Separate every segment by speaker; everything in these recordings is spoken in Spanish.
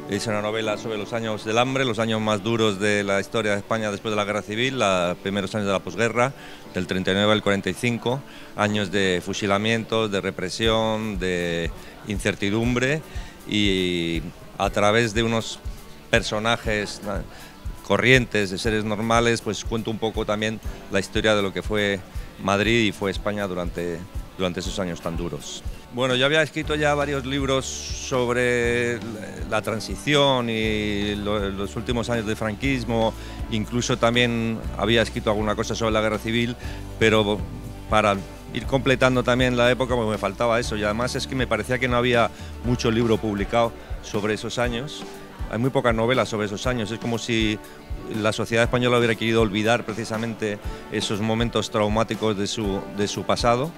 Speaker 1: Es una novela sobre los años del hambre, los años más duros de la historia de España después de la Guerra Civil, los primeros años de la posguerra, del 39 al 45, años de fusilamientos, de represión, de incertidumbre, y a través de unos personajes corrientes, de seres normales, pues cuento un poco también la historia de lo que fue Madrid y fue España durante esos años tan duros. Bueno, yo había escrito ya varios libros sobre la transición y los últimos años del franquismo, incluso también había escrito alguna cosa sobre la guerra civil, pero para ir completando también la época pues me faltaba eso, y además es que me parecía que no había mucho libro publicado sobre esos años. Hay muy pocas novelas sobre esos años, es como si la sociedad española hubiera querido olvidar precisamente esos momentos traumáticos de su pasado,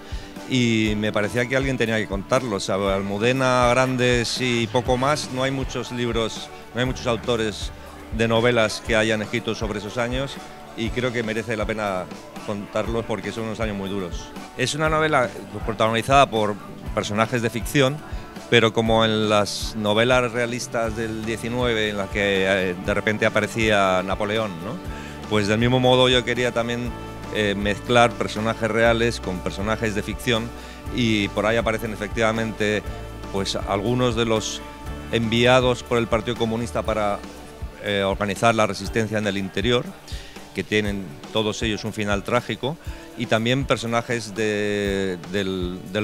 Speaker 1: y me parecía que alguien tenía que contarlos. Almudena, Grandes y poco más, no hay muchos libros, no hay muchos autores de novelas que hayan escrito sobre esos años, y creo que merece la pena contarlos porque son unos años muy duros. Es una novela protagonizada por personajes de ficción, pero como en las novelas realistas del 19, en las que de repente aparecía Napoleón, ¿no? Pues del mismo modo yo quería también mezclar personajes reales con personajes de ficción, y por ahí aparecen efectivamente pues algunos de los enviados por el Partido Comunista para organizar la resistencia en el interior, que tienen todos ellos un final trágico, y también personajes del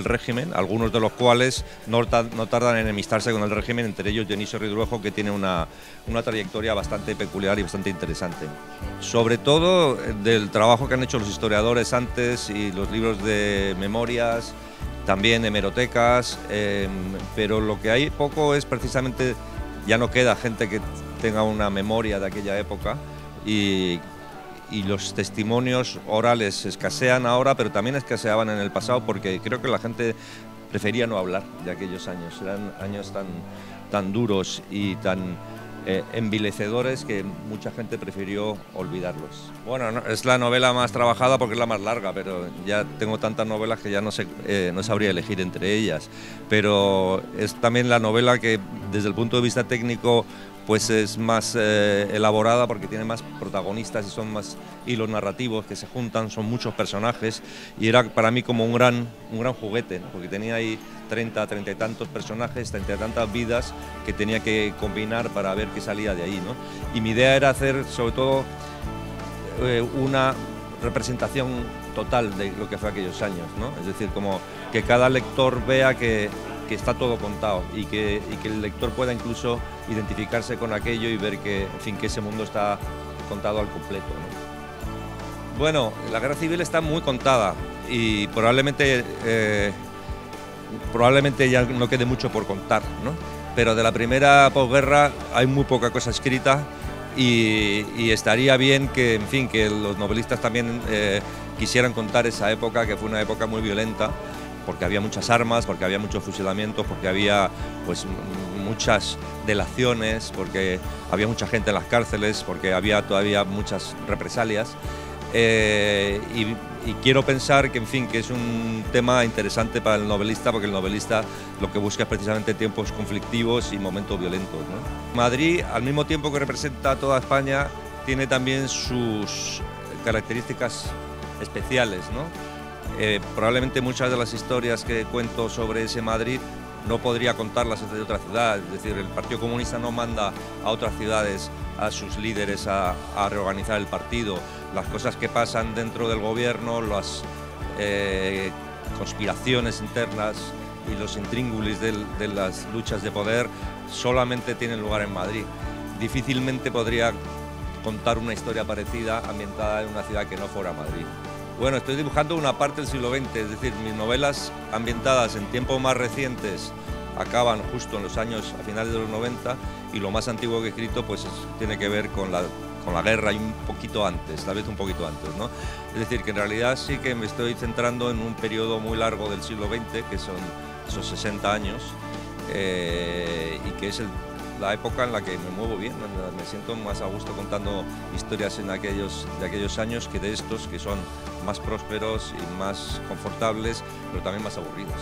Speaker 1: régimen, algunos de los cuales no tardan en enemistarse con el régimen, entre ellos Dionisio Ridruejo, que tiene una trayectoria bastante peculiar y bastante interesante. Sobre todo del trabajo que han hecho los historiadores antes y los libros de memorias, también hemerotecas, pero lo que hay poco es precisamente, ya no queda gente que tenga una memoria de aquella época, y los testimonios orales escasean ahora, pero también escaseaban en el pasado, porque creo que la gente prefería no hablar de aquellos años. Eran años tan duros y tan envilecedores que mucha gente prefirió olvidarlos. Bueno, no, es la novela más trabajada porque es la más larga, pero ya tengo tantas novelas que ya no sabría elegir entre ellas. Pero es también la novela que desde el punto de vista técnico pues es más elaborada, porque tiene más protagonistas y son más hilos narrativos que se juntan, son muchos personajes, y era para mí como un gran juguete, ¿no? Porque tenía ahí 30 y tantos personajes, 30 y tantas vidas que tenía que combinar para ver qué salía de ahí, ¿no? Y mi idea era hacer sobre todo una representación total de lo que fue aquellos años, ¿no? Es decir, como que cada lector vea que está todo contado, y que el lector pueda incluso identificarse con aquello y ver que, en fin, que ese mundo está contado al completo, ¿no? Bueno, la guerra civil está muy contada, y probablemente ya no quede mucho por contar, ¿no? Pero de la primera posguerra hay muy poca cosa escrita, y estaría bien que, en fin, que los novelistas también quisieran contar esa época, que fue una época muy violenta, porque había muchas armas, porque había muchos fusilamientos, porque había pues muchas delaciones, porque había mucha gente en las cárceles, porque había todavía muchas represalias, y quiero pensar que, en fin, que es un tema interesante para el novelista, porque el novelista lo que busca es precisamente tiempos conflictivos y momentos violentos, ¿no? Madrid, al mismo tiempo que representa a toda España, tiene también sus características especiales, ¿no? Probablemente muchas de las historias que cuento sobre ese Madrid no podría contarlas desde otra ciudad, es decir, el Partido Comunista no manda a otras ciudades a sus líderes a reorganizar el partido. Las cosas que pasan dentro del gobierno, las conspiraciones internas y los intríngulis de las luchas de poder solamente tienen lugar en Madrid. Difícilmente podría contar una historia parecida ambientada en una ciudad que no fuera Madrid. Bueno, estoy dibujando una parte del siglo XX, es decir, mis novelas ambientadas en tiempos más recientes acaban justo en los años a finales de los 90, y lo más antiguo que he escrito pues tiene que ver con la guerra, y un poquito antes, tal vez un poquito antes, ¿no? Es decir, que en realidad sí que me estoy centrando en un periodo muy largo del siglo XX, que son esos 60 años, y que es la época en la que me muevo bien, me siento más a gusto contando historias de aquellos años que de estos, que son más prósperos y más confortables, pero también más aburridos.